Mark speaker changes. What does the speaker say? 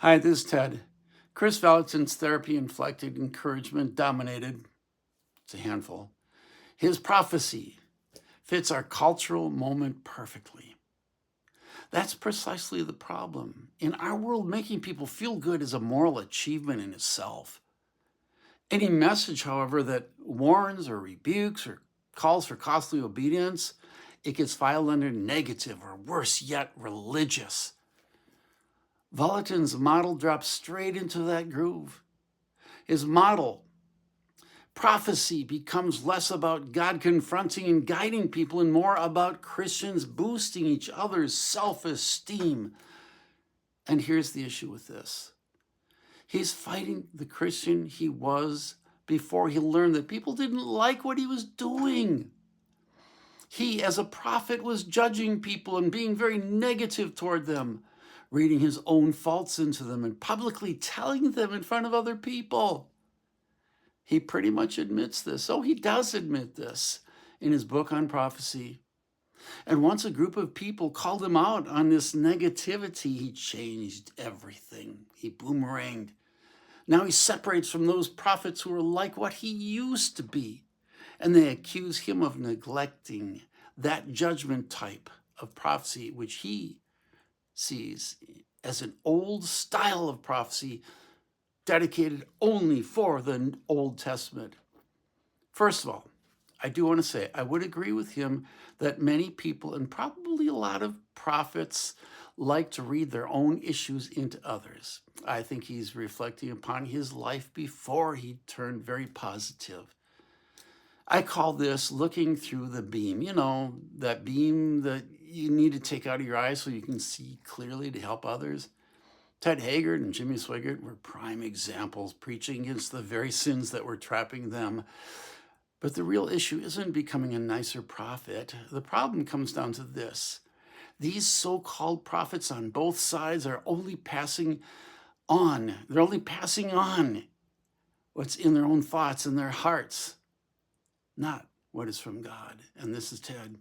Speaker 1: Hi, this is Ted. Kris Vallotton's therapy-inflected encouragement dominated, it's a handful. His prophecy fits our cultural moment perfectly. That's precisely the problem. In our world, making people feel good is a moral achievement in itself. Any message, however, that warns or rebukes or calls for costly obedience, it gets filed under negative or worse yet, religious. Vallotton's model drops straight into that groove. His model, prophecy, becomes less about God confronting and guiding people and more about Christians boosting each other's self-esteem. And here's the issue with this. He's fighting the Christian he was before he learned that people didn't like what he was doing. He, as a prophet, was judging people and being very negative toward them, reading his own faults into them and publicly telling them in front of other people. He pretty much admits this. Oh, he does admit this in his book on prophecy. And once a group of people called him out on this negativity, he changed everything. He boomeranged. Now he separates from those prophets who are like what he used to be. And they accuse him of neglecting that judgment type of prophecy, which he sees as an old style of prophecy dedicated only for the Old Testament. First of all, I do want to say, I would agree with him that many people, and probably a lot of prophets, like to read their own issues into others. I think he's reflecting upon his life before he turned very positive. I call this looking through the beam. You know, that beam that you need to take out of your eyes so you can see clearly to help others. Ted Haggard and Jimmy Swaggart were prime examples, preaching against the very sins that were trapping them. But the real issue isn't becoming a nicer prophet. The problem comes down to this. These so-called prophets on both sides are only passing on. They're only passing on what's in their own thoughts and their hearts, not what is from God. And this is Ted.